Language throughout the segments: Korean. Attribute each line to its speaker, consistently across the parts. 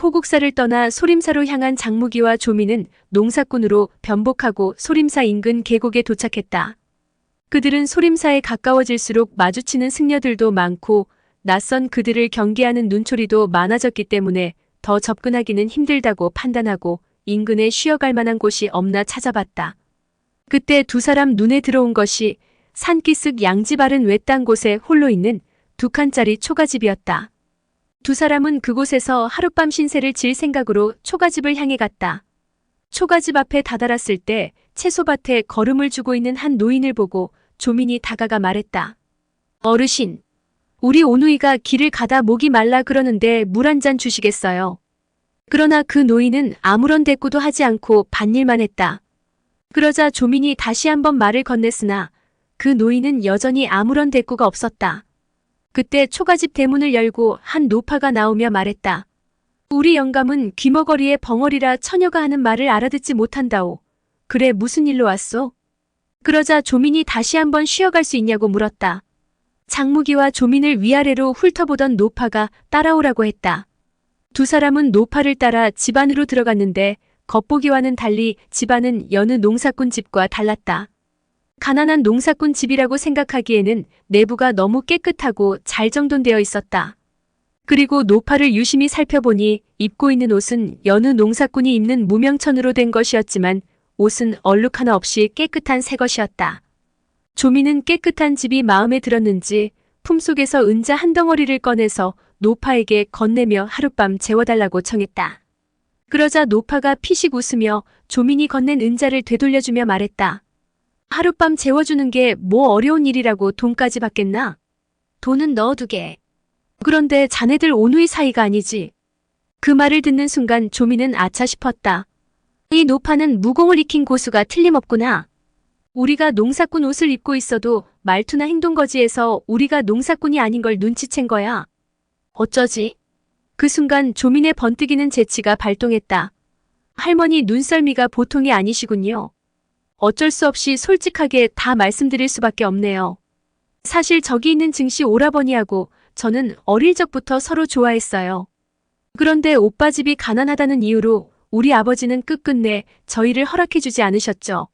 Speaker 1: 호국사를 떠나 소림사로 향한 장무기와 조미는 농사꾼으로 변복하고 소림사 인근 계곡에 도착했다. 그들은 소림사에 가까워질수록 마주치는 승려들도 많고 낯선 그들을 경계하는 눈초리도 많아졌기 때문에 더 접근하기는 힘들다고 판단하고 인근에 쉬어갈 만한 곳이 없나 찾아봤다. 그때 두 사람 눈에 들어온 것이 산기슭 양지 바른 외딴 곳에 홀로 있는 2칸짜리 초가집이었다. 두 사람은 그곳에서 하룻밤 신세를 질 생각으로 초가집을 향해 갔다. 초가집 앞에 다다랐을 때 채소밭에 걸음을 주고 있는 한 노인을 보고 조민이 다가가 말했다. 어르신, 우리 오누이가 길을 가다 목이 말라 그러는데 물 한 잔 주시겠어요? 그러나 그 노인은 아무런 대꾸도 하지 않고 밭일만 했다. 그러자 조민이 다시 한번 말을 건넸으나 그 노인은 여전히 아무런 대꾸가 없었다. 그때 초가집 대문을 열고 한 노파가 나오며 말했다. 우리 영감은 귀머거리에 벙어리라 처녀가 하는 말을 알아듣지 못한다오. 그래 무슨 일로 왔소? 그러자 조민이 다시 한번 쉬어갈 수 있냐고 물었다. 장무기와 조민을 위아래로 훑어보던 노파가 따라오라고 했다. 두 사람은 노파를 따라 집 안으로 들어갔는데 겉보기와는 달리 집 안은 여느 농사꾼 집과 달랐다. 가난한 농사꾼 집이라고 생각하기에는 내부가 너무 깨끗하고 잘 정돈되어 있었다. 그리고 노파를 유심히 살펴보니 입고 있는 옷은 여느 농사꾼이 입는 무명천으로 된 것이었지만 옷은 얼룩 하나 없이 깨끗한 새 것이었다. 조미는 깨끗한 집이 마음에 들었는지 품속에서 은자 한 덩어리를 꺼내서 노파에게 건네며 하룻밤 재워달라고 청했다. 그러자 노파가 피식 웃으며 조민이 건넨 은자를 되돌려주며 말했다. 하룻밤 재워주는 게 뭐 어려운 일이라고 돈까지 받겠나? 돈은 넣어두게. 그런데 자네들 오누이 사이가 아니지. 그 말을 듣는 순간 조민은 아차 싶었다. 이 노파는 무공을 익힌 고수가 틀림없구나. 우리가 농사꾼 옷을 입고 있어도 말투나 행동거지에서 우리가 농사꾼이 아닌 걸 눈치챈 거야. 어쩌지? 그 순간 조민의 번뜩이는 재치가 발동했다. 할머니 눈썰미가 보통이 아니시군요. 어쩔 수 없이 솔직하게 다 말씀드릴 수밖에 없네요. 사실 저기 있는 증시 오라버니하고 저는 어릴 적부터 서로 좋아했어요. 그런데 오빠 집이 가난하다는 이유로 우리 아버지는 끝끝내 저희를 허락해주지 않으셨죠.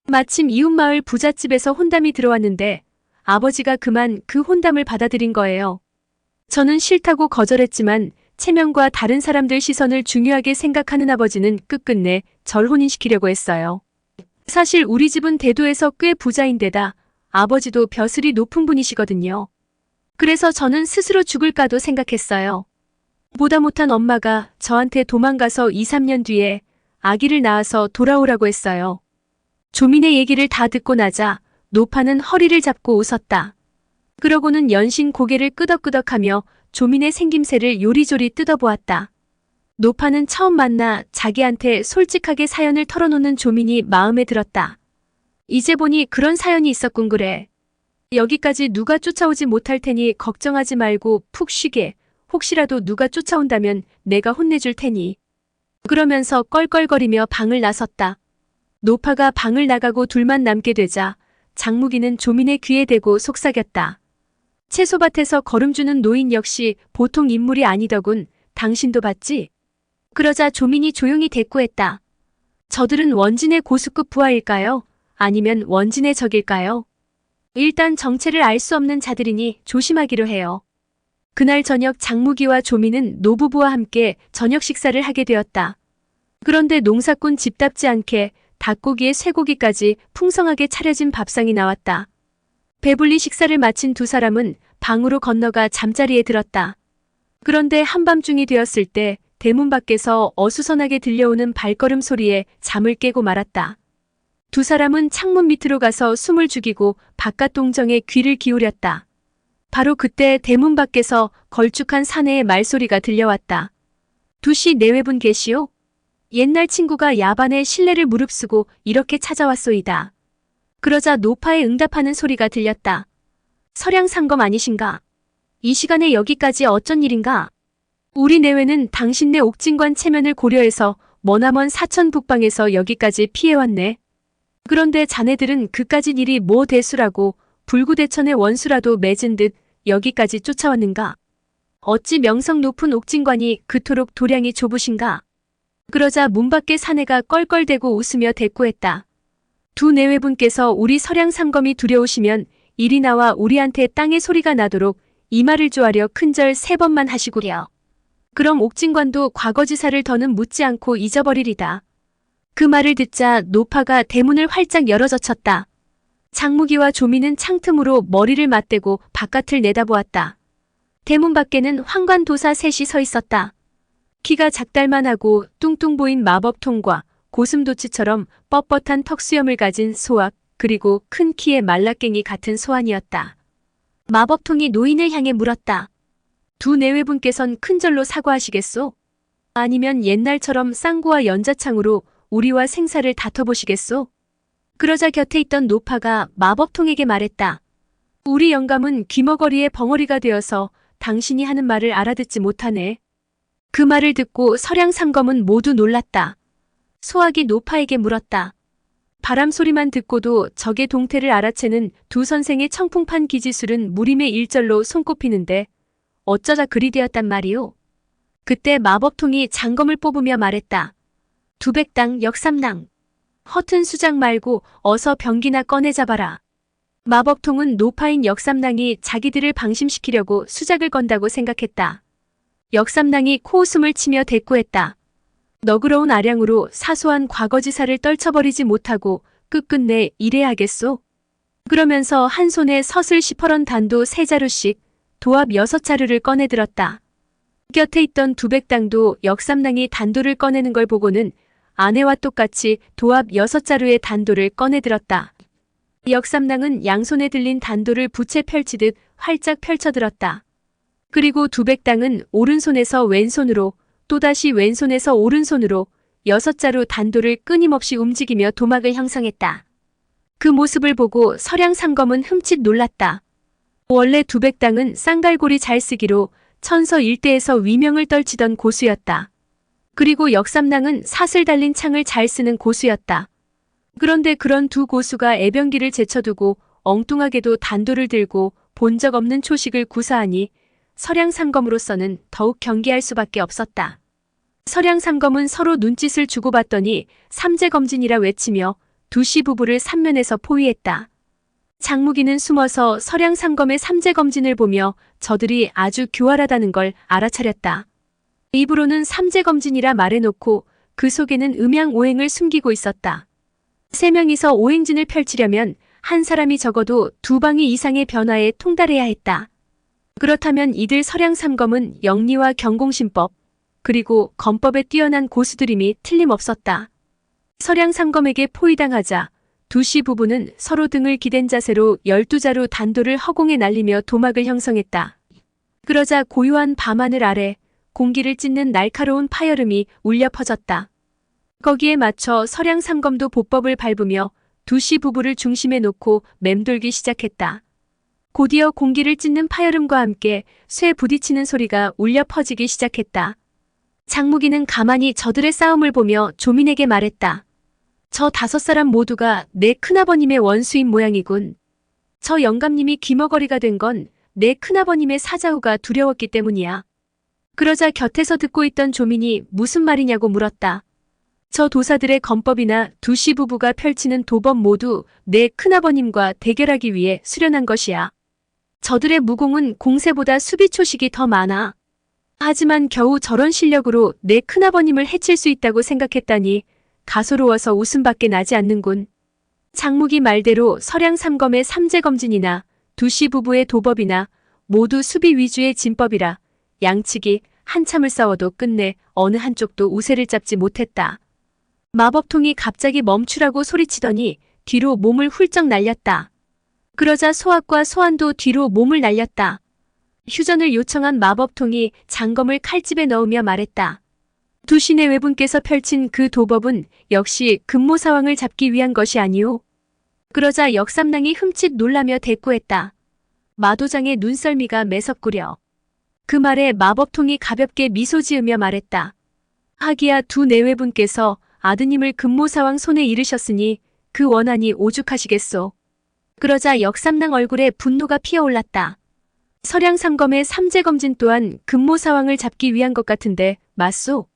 Speaker 1: 마침 이웃마을 부잣집에서 혼담이 들어왔는데 아버지가 그만 그 혼담을 받아들인 거예요. 저는 싫다고 거절했지만 체면과 다른 사람들 시선을 중요하게 생각하는 아버지는 끝끝내 절 혼인시키려고 했어요. 사실 우리 집은 대도에서 꽤 부자인데다 아버지도 벼슬이 높은 분이시거든요. 그래서 저는 스스로 죽을까도 생각했어요. 보다 못한 엄마가 저한테 도망가서 2, 3년 뒤에 아기를 낳아서 돌아오라고 했어요. 조민의 얘기를 다 듣고 나자 노파는 허리를 잡고 웃었다. 그러고는 연신 고개를 끄덕끄덕하며 조민의 생김새를 요리조리 뜯어보았다. 노파는 처음 만나 자기한테 솔직하게 사연을 털어놓는 조민이 마음에 들었다. 이제 보니 그런 사연이 있었군 그래. 여기까지 누가 쫓아오지 못할 테니 걱정하지 말고 푹 쉬게. 혹시라도 누가 쫓아온다면 내가 혼내줄 테니. 그러면서 껄껄거리며 방을 나섰다. 노파가 방을 나가고 둘만 남게 되자 장무기는 조민의 귀에 대고 속삭였다. 채소밭에서 걸음주는 노인 역시 보통 인물이 아니더군. 당신도 봤지? 그러자 조민이 조용히 대꾸했다. 저들은 원진의 고수급 부하일까요? 아니면 원진의 적일까요? 일단 정체를 알 수 없는 자들이니 조심하기로 해요. 그날 저녁 장무기와 조민은 노부부와 함께 저녁 식사를 하게 되었다. 그런데 농사꾼 집답지 않게 닭고기에 쇠고기까지 풍성하게 차려진 밥상이 나왔다. 배불리 식사를 마친 두 사람은 방으로 건너가 잠자리에 들었다. 그런데 한밤중이 되었을 때 대문 밖에서 어수선하게 들려오는 발걸음 소리에 잠을 깨고 말았다. 두 사람은 창문 밑으로 가서 숨을 죽이고 바깥 동정에 귀를 기울였다. 바로 그때 대문 밖에서 걸쭉한 사내의 말소리가 들려왔다. 2시 내외분 계시오? 옛날 친구가 야반에 실례를 무릅쓰고 이렇게 찾아왔소이다. 그러자 노파에 응답하는 소리가 들렸다. 서량상검 아니신가? 이 시간에 여기까지 어쩐 일인가? 우리 내외는 당신네 옥진관 체면을 고려해서 머나먼 사천 북방에서 여기까지 피해왔네. 그런데 자네들은 그까짓 일이 뭐 대수라고 불구대천의 원수라도 맺은 듯 여기까지 쫓아왔는가? 어찌 명성 높은 옥진관이 그토록 도량이 좁으신가? 그러자 문 밖에 사내가 껄껄대고 웃으며 대꾸했다. 두 내외분께서 우리 서량삼검이 두려우시면 이리 나와 우리한테 땅의 소리가 나도록 이마를 조아려 큰절 3번만 하시구려. 그럼 옥진관도 과거지사를 더는 묻지 않고 잊어버리리다. 그 말을 듣자 노파가 대문을 활짝 열어젖혔다. 장무기와 조미는 창틈으로 머리를 맞대고 바깥을 내다보았다. 대문 밖에는 황관도사 셋이 서 있었다. 키가 작달만하고 뚱뚱 보인 마법통과 고슴도치처럼 뻣뻣한 턱수염을 가진 소악, 그리고 큰 키의 말라깽이 같은 소환이었다. 마법통이 노인을 향해 물었다. 두 내외분께선 큰절로 사과하시겠소? 아니면 옛날처럼 쌍구와 연자창으로 우리와 생사를 다퉈보시겠소? 그러자 곁에 있던 노파가 마법통에게 말했다. 우리 영감은 귀머거리에 벙어리가 되어서 당신이 하는 말을 알아듣지 못하네. 그 말을 듣고 서량삼검은 모두 놀랐다. 소학이 노파에게 물었다. 바람 소리만 듣고도 적의 동태를 알아채는 두 선생의 청풍판 기지술은 무림의 일절로 손꼽히는데 어쩌다 그리 되었단 말이오? 그때 마법통이 장검을 뽑으며 말했다. 두백당 역삼낭. 허튼 수작 말고 어서 병기나 꺼내 잡아라. 마법통은 노파인 역삼낭이 자기들을 방심시키려고 수작을 건다고 생각했다. 역삼낭이 코웃음을 치며 대꾸했다. 너그러운 아량으로 사소한 과거지사를 떨쳐버리지 못하고 끝끝내 이래야 하겠소? 그러면서 한 손에 서슬 10허런 단도 3자루씩 도합 6자루를 꺼내들었다. 곁에 있던 두백당도 역삼낭이 단도를 꺼내는 걸 보고는 아내와 똑같이 도합 6자루의 단도를 꺼내들었다. 역삼낭은 양손에 들린 단도를 부채 펼치듯 활짝 펼쳐들었다. 그리고 두백당은 오른손에서 왼손으로 또다시 왼손에서 오른손으로 6자루 단도를 끊임없이 움직이며 도막을 형성했다. 그 모습을 보고 서량삼검은 흠칫 놀랐다. 원래 두백당은 쌍갈고리 잘 쓰기로 천서 일대에서 위명을 떨치던 고수였다. 그리고 역삼낭은 사슬 달린 창을 잘 쓰는 고수였다. 그런데 그런 두 고수가 애병기를 제쳐두고 엉뚱하게도 단도를 들고 본 적 없는 초식을 구사하니 서량삼검으로서는 더욱 경계할 수밖에 없었다. 서량삼검은 서로 눈짓을 주고받더니 삼재검진이라 외치며 두씨 부부를 삼면에서 포위했다. 장무기는 숨어서 서량삼검의 삼재검진을 보며 저들이 아주 교활하다는 걸 알아차렸다. 입으로는 삼재검진이라 말해놓고 그 속에는 음양오행을 숨기고 있었다. 3명이서 오행진을 펼치려면 한 사람이 적어도 2방위 이상의 변화에 통달해야 했다. 그렇다면 이들 서량삼검은 영리와 경공신법, 그리고 검법에 뛰어난 고수들임이 틀림없었다. 서량삼검에게 포위당하자 두씨 부부는 서로 등을 기댄 자세로 12자루 단도를 허공에 날리며 도막을 형성했다. 그러자 고요한 밤하늘 아래 공기를 찢는 날카로운 파열음이 울려 퍼졌다. 거기에 맞춰 서량삼검도 보법을 밟으며 두씨 부부를 중심에 놓고 맴돌기 시작했다. 곧이어 공기를 찢는 파열음과 함께 쇠 부딪히는 소리가 울려 퍼지기 시작했다. 장무기는 가만히 저들의 싸움을 보며 조민에게 말했다. 저 5사람 모두가 내 큰아버님의 원수인 모양이군. 저 영감님이 귀머거리가 된 건 내 큰아버님의 사자후가 두려웠기 때문이야. 그러자 곁에서 듣고 있던 조민이 무슨 말이냐고 물었다. 저 도사들의 검법이나 두씨 부부가 펼치는 도법 모두 내 큰아버님과 대결하기 위해 수련한 것이야. 저들의 무공은 공세보다 수비초식이 더 많아. 하지만 겨우 저런 실력으로 내 큰아버님을 해칠 수 있다고 생각했다니 가소로워서 웃음밖에 나지 않는군. 장무기 말대로 서량삼검의 삼재검진이나 두씨 부부의 도법이나 모두 수비 위주의 진법이라 양측이 한참을 싸워도 끝내 어느 한쪽도 우세를 잡지 못했다. 마법통이 갑자기 멈추라고 소리치더니 뒤로 몸을 훌쩍 날렸다. 그러자 소학과 소환도 뒤로 몸을 날렸다. 휴전을 요청한 마법통이 장검을 칼집에 넣으며 말했다. 두씨 내외분께서 펼친 그 도법은 역시 금모사왕을 잡기 위한 것이 아니오. 그러자 역삼낭이 흠칫 놀라며 대꾸했다. 마도장의 눈썰미가 매섭구려. 그 말에 마법통이 가볍게 미소 지으며 말했다. 하기야 두 내외분께서 아드님을 금모사왕 손에 이르셨으니 그 원한이 오죽하시겠소. 그러자 역삼낭 얼굴에 분노가 피어올랐다. 서량삼검의 삼재검진 또한 금모사왕을 잡기 위한 것 같은데 맞소?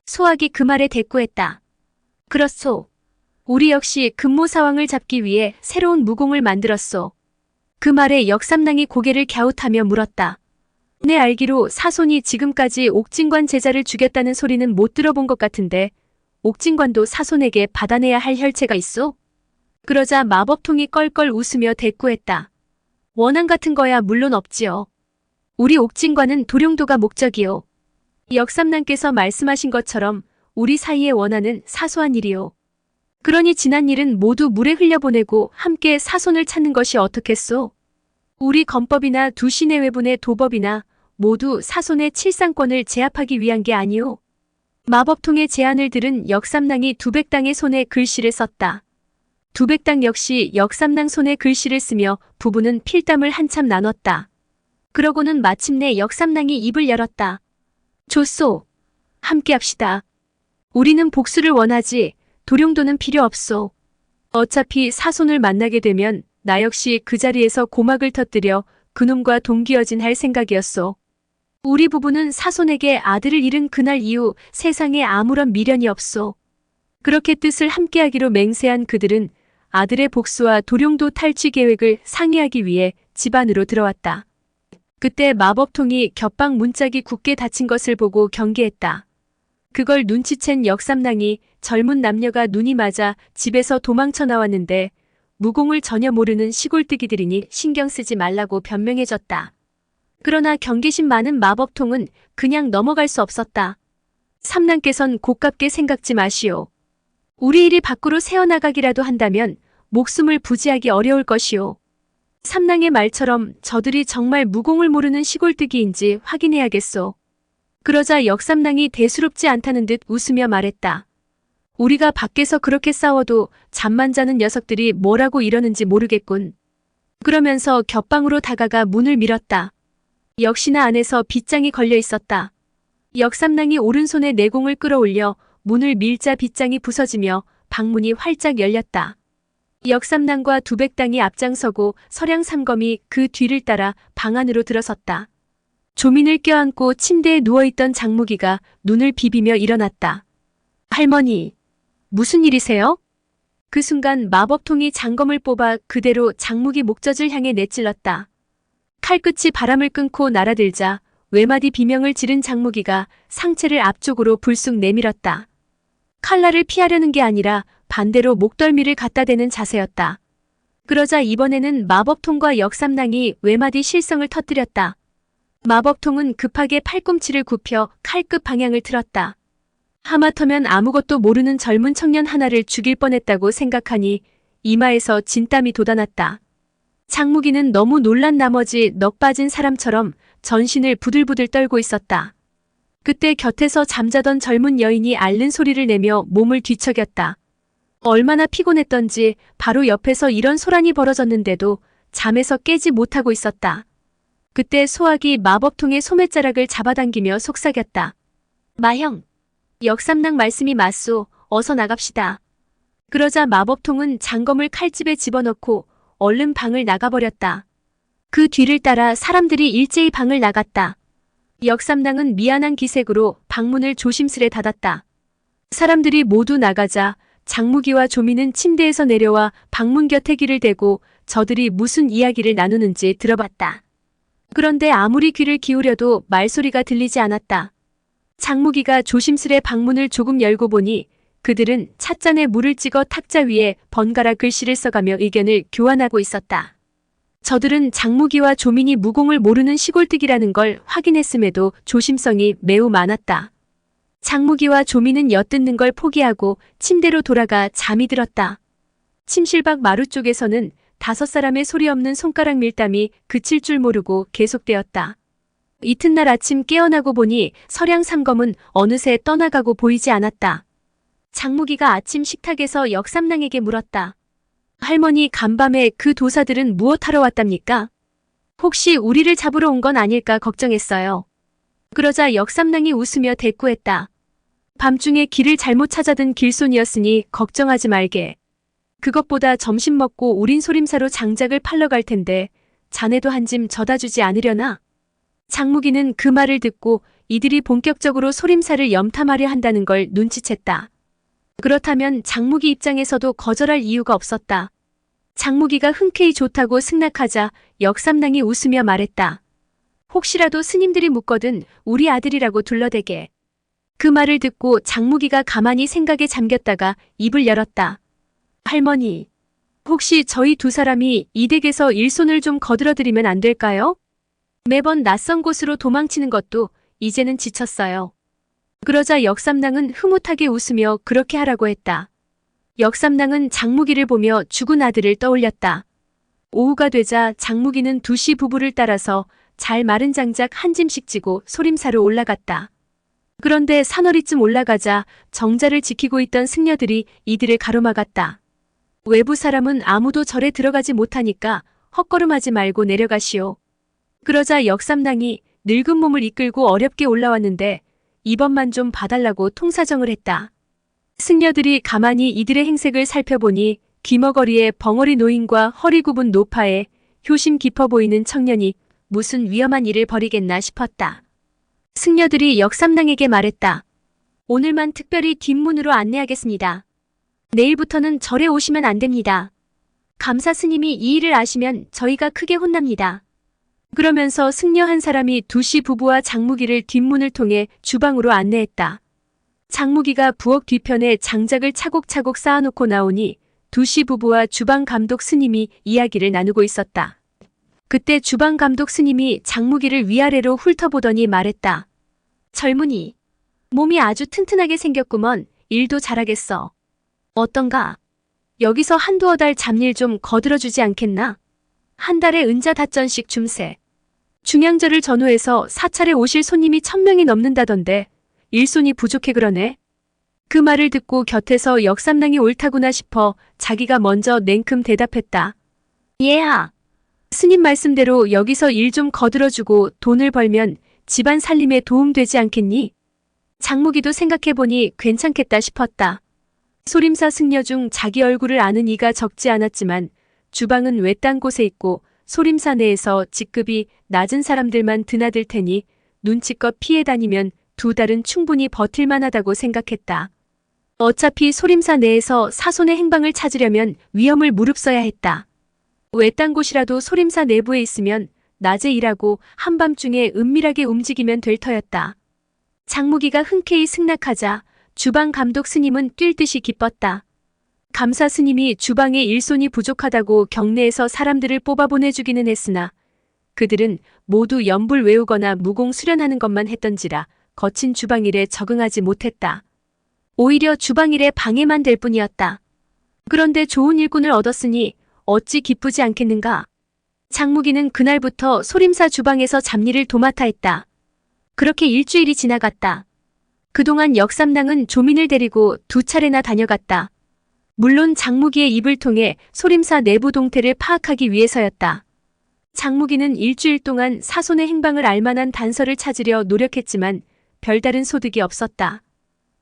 Speaker 1: 소학이 그 말에 대꾸했다. 그렇소. 우리 역시 금모사왕을 잡기 위해 새로운 무공을 만들었소. 그 말에 역삼랑이 고개를 갸웃하며 물었다. 내 알기로 사손이 지금까지 옥진관 제자를 죽였다는 소리는 못 들어본 것 같은데 옥진관도 사손에게 받아내야 할 혈체가 있소? 그러자 마법통이 껄껄 웃으며 대꾸했다. 원한 같은 거야 물론 없지요. 우리 옥진관은 도룡도가 목적이요. 역삼랑께서 말씀하신 것처럼 우리 사이의 원한은 사소한 일이요. 그러니 지난 일은 모두 물에 흘려보내고 함께 사손을 찾는 것이 어떻겠소? 우리 건법이나 두신의 외분의 도법이나 모두 사손의 칠상권을 제압하기 위한 게 아니오. 마법통의 제안을 들은 역삼랑이 두백당의 손에 글씨를 썼다. 두백당 역시 역삼랑 손에 글씨를 쓰며 부부는 필담을 한참 나눴다. 그러고는 마침내 역삼랑이 입을 열었다. 좋소. 함께합시다. 우리는 복수를 원하지 도룡도는 필요 없소. 어차피 사손을 만나게 되면 나 역시 그 자리에서 고막을 터뜨려 그놈과 동기어진 할 생각이었소. 우리 부부는 사손에게 아들을 잃은 그날 이후 세상에 아무런 미련이 없소. 그렇게 뜻을 함께하기로 맹세한 그들은 아들의 복수와 도룡도 탈취 계획을 상의하기 위해 집 안으로 들어왔다. 그때 마법통이 겹방 문짝이 굳게 닫힌 것을 보고 경계했다. 그걸 눈치챈 역삼랑이 젊은 남녀가 눈이 맞아 집에서 도망쳐 나왔는데 무공을 전혀 모르는 시골뜨기들이니 신경 쓰지 말라고 변명해줬다. 그러나 경계심 많은 마법통은 그냥 넘어갈 수 없었다. 삼랑께선 고깝게 생각지 마시오. 우리 일이 밖으로 새어나가기라도 한다면 목숨을 부지하기 어려울 것이오. 삼랑의 말처럼 저들이 정말 무공을 모르는 시골뜨기인지 확인해야겠소. 그러자 역삼랑이 대수롭지 않다는 듯 웃으며 말했다. 우리가 밖에서 그렇게 싸워도 잠만 자는 녀석들이 뭐라고 이러는지 모르겠군. 그러면서 겹방으로 다가가 문을 밀었다. 역시나 안에서 빗장이 걸려 있었다. 역삼랑이 오른손에 내공을 끌어올려 문을 밀자 빗장이 부서지며 방문이 활짝 열렸다. 역삼랑과 두백당이 앞장서고 서량삼검이 그 뒤를 따라 방 안으로 들어섰다. 조민을 껴안고 침대에 누워있던 장무기가 눈을 비비며 일어났다. 할머니, 무슨 일이세요? 그 순간 마법통이 장검을 뽑아 그대로 장무기 목젖을 향해 내찔렀다. 칼끝이 바람을 끊고 날아들자 외마디 비명을 지른 장무기가 상체를 앞쪽으로 불쑥 내밀었다. 칼날을 피하려는 게 아니라 반대로 목덜미를 갖다 대는 자세였다. 그러자 이번에는 마법통과 역삼랑이 외마디 실성을 터뜨렸다. 마법통은 급하게 팔꿈치를 굽혀 칼끝 방향을 틀었다. 하마터면 아무것도 모르는 젊은 청년 하나를 죽일 뻔했다고 생각하니 이마에서 진땀이 돋아났다. 장무기는 너무 놀란 나머지 넋 빠진 사람처럼 전신을 부들부들 떨고 있었다. 그때 곁에서 잠자던 젊은 여인이 앓는 소리를 내며 몸을 뒤척였다. 얼마나 피곤했던지 바로 옆에서 이런 소란이 벌어졌는데도 잠에서 깨지 못하고 있었다. 그때 소학이 마법통의 소매자락을 잡아당기며 속삭였다. 마형, 역삼랑 말씀이 맞소. 어서 나갑시다. 그러자 마법통은 장검을 칼집에 집어넣고 얼른 방을 나가버렸다. 그 뒤를 따라 사람들이 일제히 방을 나갔다. 역삼랑은 미안한 기색으로 방문을 조심스레 닫았다. 사람들이 모두 나가자 장무기와 조미는 침대에서 내려와 방문 곁에 귀를 대고 저들이 무슨 이야기를 나누는지 들어봤다. 그런데 아무리 귀를 기울여도 말소리가 들리지 않았다. 장무기가 조심스레 방문을 조금 열고 보니 그들은 찻잔에 물을 찍어 탁자 위에 번갈아 글씨를 써가며 의견을 교환하고 있었다. 저들은 장무기와 조민이 무공을 모르는 시골뜨기라는 걸 확인했음에도 조심성이 매우 많았다. 장무기와 조민은 엿듣는 걸 포기하고 침대로 돌아가 잠이 들었다. 침실밖 마루 쪽에서는 5사람의 소리 없는 손가락 밀담이 그칠 줄 모르고 계속되었다. 이튿날 아침 깨어나고 보니 서량삼검은 어느새 떠나가고 보이지 않았다. 장무기가 아침 식탁에서 역삼랑에게 물었다. 할머니, 간밤에 그 도사들은 무엇하러 왔답니까? 혹시 우리를 잡으러 온 건 아닐까 걱정했어요. 그러자 역삼랑이 웃으며 대꾸했다. 밤중에 길을 잘못 찾아든 길손이었으니 걱정하지 말게. 그것보다 점심 먹고 우린 소림사로 장작을 팔러 갈 텐데 자네도 한 짐 져다 주지 않으려나? 장무기는 그 말을 듣고 이들이 본격적으로 소림사를 염탐하려 한다는 걸 눈치챘다. 그렇다면 장무기 입장에서도 거절할 이유가 없었다. 장무기가 흔쾌히 좋다고 승낙하자 역삼랑이 웃으며 말했다. 혹시라도 스님들이 묻거든 우리 아들이라고 둘러대게. 그 말을 듣고 장무기가 가만히 생각에 잠겼다가 입을 열었다. 할머니, 혹시 저희 두 사람이 이 댁에서 일손을 좀 거들어드리면 안 될까요? 매번 낯선 곳으로 도망치는 것도 이제는 지쳤어요. 그러자 역삼랑은 흐뭇하게 웃으며 그렇게 하라고 했다. 역삼랑은 장무기를 보며 죽은 아들을 떠올렸다. 오후가 되자 장무기는 두씨 부부를 따라서 잘 마른 장작 한 짐씩 지고 소림사로 올라갔다. 그런데 사너리쯤 올라가자 정자를 지키고 있던 승려들이 이들을 가로막았다. 외부 사람은 아무도 절에 들어가지 못하니까 헛걸음하지 말고 내려가시오. 그러자 역삼랑이 늙은 몸을 이끌고 어렵게 올라왔는데 이번만 좀 봐달라고 통사정을 했다. 승려들이 가만히 이들의 행색을 살펴보니 귀머거리에 벙어리 노인과 허리 굽은 노파에 효심 깊어 보이는 청년이 무슨 위험한 일을 벌이겠나 싶었다. 승려들이 역삼랑에게 말했다. 오늘만 특별히 뒷문으로 안내하겠습니다. 내일부터는 절에 오시면 안 됩니다. 감사 스님이 이 일을 아시면 저희가 크게 혼납니다. 그러면서 승려 한 사람이 두씨 부부와 장무기를 뒷문을 통해 주방으로 안내했다. 장무기가 부엌 뒤편에 장작을 차곡차곡 쌓아놓고 나오니 두씨 부부와 주방 감독 스님이 이야기를 나누고 있었다. 그때 주방 감독 스님이 장무기를 위아래로 훑어보더니 말했다. 젊은이, 몸이 아주 튼튼하게 생겼구먼. 일도 잘하겠어. 어떤가? 여기서 한두어 달 잡일 좀 거들어주지 않겠나? 한 달에 은자 5전씩 줌세. 중양절을 전후해서 사찰에 오실 손님이 1000명이 넘는다던데 일손이 부족해 그러네. 그 말을 듣고 곁에서 역삼랑이 옳다구나 싶어 자기가 먼저 냉큼 대답했다. 예하. 스님 말씀대로 여기서 일 좀 거들어주고 돈을 벌면 집안 살림에 도움되지 않겠니? 장무기도 생각해보니 괜찮겠다 싶었다. 소림사 승려 중 자기 얼굴을 아는 이가 적지 않았지만 주방은 외딴 곳에 있고 소림사 내에서 직급이 낮은 사람들만 드나들 테니 눈치껏 피해 다니면 2달은 충분히 버틸만 하다고 생각했다. 어차피 소림사 내에서 사손의 행방을 찾으려면 위험을 무릅써야 했다. 외딴 곳이라도 소림사 내부에 있으면 낮에 일하고 한밤중에 은밀하게 움직이면 될 터였다. 장무기가 흔쾌히 승낙하자 주방 감독 스님은 뛸 듯이 기뻤다. 감사 스님이 주방에 일손이 부족하다고 경내에서 사람들을 뽑아보내주기는 했으나 그들은 모두 연불 외우거나 무공 수련하는 것만 했던지라 거친 주방일에 적응하지 못했다. 오히려 주방일에 방해만 될 뿐이었다. 그런데 좋은 일꾼을 얻었으니 어찌 기쁘지 않겠는가? 장무기는 그날부터 소림사 주방에서 잡일을 도맡아 했다. 그렇게 일주일이 지나갔다. 그동안 역삼랑은 조민을 데리고 2차례나 다녀갔다. 물론 장무기의 입을 통해 소림사 내부 동태를 파악하기 위해서였다. 장무기는 일주일 동안 사손의 행방을 알만한 단서를 찾으려 노력했지만 별다른 소득이 없었다.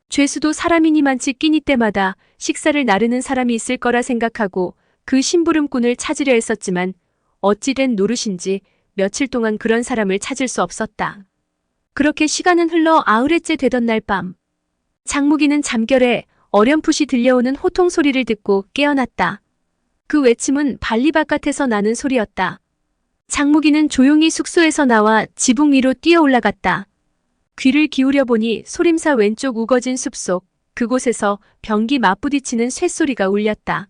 Speaker 1: 죄수도 사람이니만치 끼니 때마다 식사를 나르는 사람이 있을 거라 생각하고 그 심부름꾼을 찾으려 했었지만 어찌된 노릇인지 며칠 동안 그런 사람을 찾을 수 없었다. 그렇게 시간은 흘러 9회째 되던 날 밤, 장무기는 잠결에 어렴풋이 들려오는 호통 소리를 듣고 깨어났다. 그 외침은 발리 바깥에서 나는 소리였다. 장무기는 조용히 숙소에서 나와 지붕 위로 뛰어 올라갔다. 귀를 기울여 보니 소림사 왼쪽 우거진 숲속 그곳에서 병기 맞부딪히는 쇳소리가 울렸다.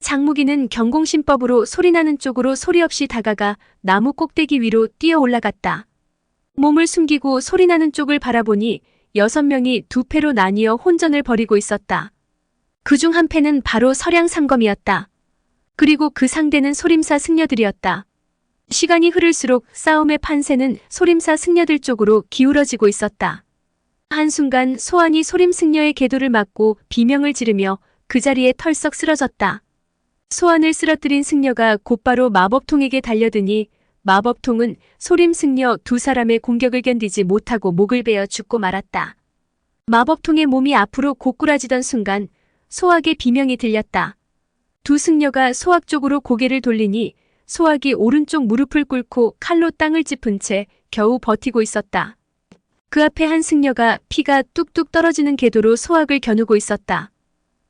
Speaker 1: 장무기는 경공신법으로 소리나는 쪽으로 소리 없이 다가가 나무 꼭대기 위로 뛰어 올라갔다. 몸을 숨기고 소리나는 쪽을 바라보니 6명이 2패로 나뉘어 혼전을 벌이고 있었다. 그중 한 패는 바로 서량상검이었다. 그리고 그 상대는 소림사 승려들이었다. 시간이 흐를수록 싸움의 판세는 소림사 승려들 쪽으로 기울어지고 있었다. 한순간 소환이 소림 승려의 궤도를 막고 비명을 지르며 그 자리에 털썩 쓰러졌다. 소환을 쓰러뜨린 승려가 곧바로 마법통에게 달려드니 마법통은 소림 승려 2사람의 공격을 견디지 못하고 목을 베어 죽고 말았다. 마법통의 몸이 앞으로 고꾸라지던 순간 소학의 비명이 들렸다. 2승려가 소학 쪽으로 고개를 돌리니 소학이 오른쪽 무릎을 꿇고 칼로 땅을 짚은 채 겨우 버티고 있었다. 그 앞에 한 승려가 피가 뚝뚝 떨어지는 궤도로 소학을 겨누고 있었다.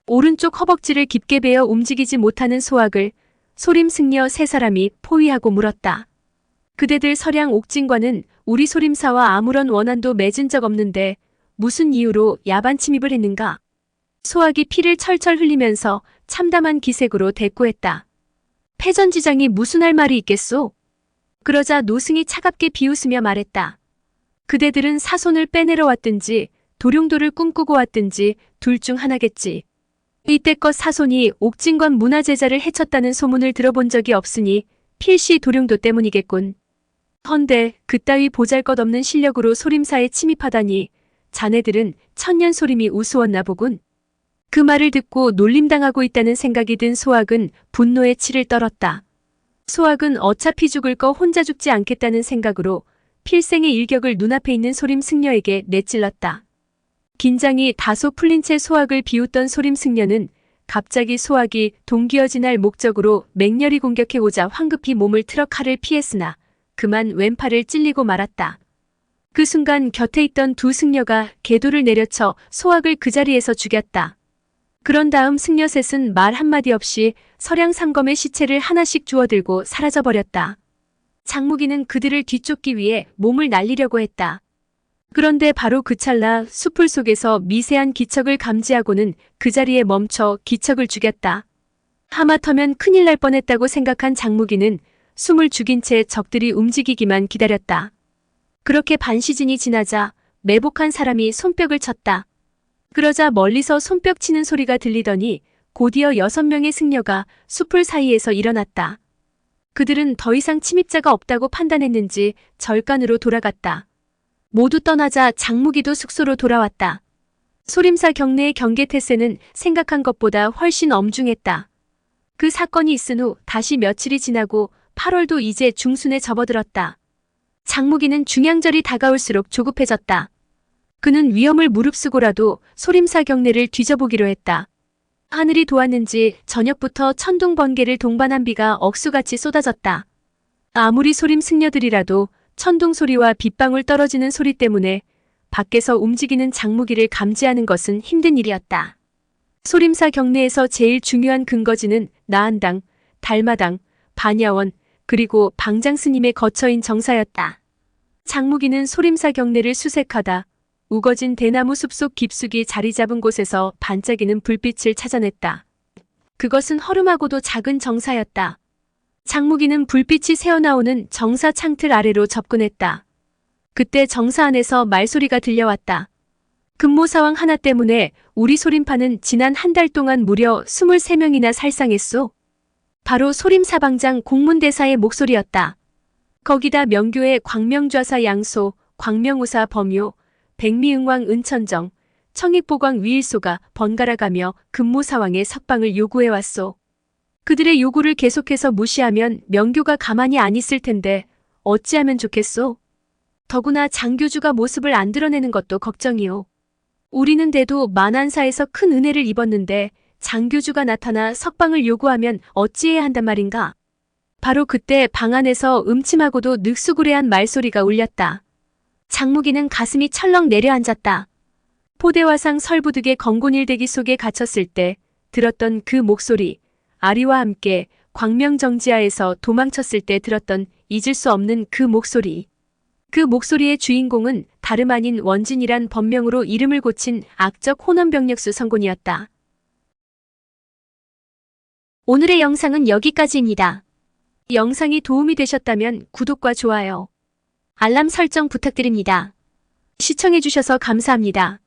Speaker 1: 오른쪽 허벅지를 깊게 베어 움직이지 못하는 소학을 소림 승려 세 사람이 포위하고 물었다. 그대들 서량 옥진과는 우리 소림사와 아무런 원한도 맺은 적 없는데 무슨 이유로 야반 침입을 했는가? 소학이 피를 철철 흘리면서 참담한 기색으로 대꾸했다. 패전지장이 무슨 할 말이 있겠소? 그러자 노승이 차갑게 비웃으며 말했다. 그대들은 사손을 빼내러 왔든지 도룡도를 꿈꾸고 왔든지 둘 중 하나겠지. 이때껏 사손이 옥진관 문화제자를 해쳤다는 소문을 들어본 적이 없으니 필시 도룡도 때문이겠군. 헌데 그따위 보잘것없는 실력으로 소림사에 침입하다니 자네들은 천년 소림이 우스웠나 보군. 그 말을 듣고 놀림당하고 있다는 생각이 든 소학은 분노에 치를 떨었다. 소학은 어차피 죽을 거 혼자 죽지 않겠다는 생각으로 필생의 일격을 눈앞에 있는 소림 승려에게 내찔렀다. 긴장이 다소 풀린 채 소학을 비웃던 소림 승려는 갑자기 소학이 동기어진할 목적으로 맹렬히 공격해오자 황급히 몸을 틀어 칼을 피했으나 그만 왼팔을 찔리고 말았다. 그 순간 곁에 있던 두 승려가 궤도를 내려쳐 소학을 그 자리에서 죽였다. 그런 다음 승려 셋은 말 한마디 없이 서량 상검의 시체를 하나씩 주워들고 사라져버렸다. 장무기는 그들을 뒤쫓기 위해 몸을 날리려고 했다. 그런데 바로 그 찰나 수풀 속에서 미세한 기척을 감지하고는 그 자리에 멈춰 기척을 죽였다. 하마터면 큰일 날 뻔했다고 생각한 장무기는 숨을 죽인 채 적들이 움직이기만 기다렸다. 그렇게 반시즌이 지나자 매복한 사람이 손뼉을 쳤다. 그러자 멀리서 손뼉 치는 소리가 들리더니 곧이어 6명의 승려가 수풀 사이에서 일어났다. 그들은 더 이상 침입자가 없다고 판단했는지 절간으로 돌아갔다. 모두 떠나자 장무기도 숙소로 돌아왔다. 소림사 경내의 경계태세는 생각한 것보다 훨씬 엄중했다. 그 사건이 있은 후 다시 며칠이 지나고 8월도 이제 중순에 접어들었다. 장무기는 중양절이 다가올수록 조급해졌다. 그는 위험을 무릅쓰고라도 소림사 경내를 뒤져보기로 했다. 하늘이 도왔는지 저녁부터 천둥 번개를 동반한 비가 억수같이 쏟아졌다. 아무리 소림 승려들이라도 천둥 소리와 빗방울 떨어지는 소리 때문에 밖에서 움직이는 장무기를 감지하는 것은 힘든 일이었다. 소림사 경내에서 제일 중요한 근거지는 나한당, 달마당, 반야원, 그리고 방장스님의 거처인 정사였다. 장무기는 소림사 경내를 수색하다 우거진 대나무 숲속 깊숙이 자리 잡은 곳에서 반짝이는 불빛을 찾아냈다. 그것은 허름하고도 작은 정사였다. 장무기는 불빛이 새어나오는 정사 창틀 아래로 접근했다. 그때 정사 안에서 말소리가 들려왔다. 금모사왕 하나 때문에 우리 소림파는 지난 한 달 동안 무려 23명이나 살상했소. 바로 소림사방장 공문대사의 목소리였다. 거기다 명교의 광명좌사 양소, 광명우사 범요, 백미응왕 은천정, 청익보광 위일소가 번갈아가며 금모사왕의 석방을 요구해왔소. 그들의 요구를 계속해서 무시하면 명교가 가만히 안 있을 텐데 어찌하면 좋겠소? 더구나 장교주가 모습을 안 드러내는 것도 걱정이오. 우리는 대도 만안사에서 큰 은혜를 입었는데 장교주가 나타나 석방을 요구하면 어찌해야 한단 말인가? 바로 그때 방 안에서 음침하고도 늑수구레한 말소리가 울렸다. 장무기는 가슴이 철렁 내려앉았다. 포대화상 설부득의 건곤일대기 속에 갇혔을 때 들었던 그 목소리, 아리와 함께 광명정지하에서 도망쳤을 때 들었던 잊을 수 없는 그 목소리. 그 목소리의 주인공은 다름 아닌 원진이란 법명으로 이름을 고친 악적 혼원병력수 성곤이었다. 오늘의 영상은 여기까지입니다. 영상이 도움이 되셨다면 구독과 좋아요, 알람 설정 부탁드립니다. 시청해주셔서 감사합니다.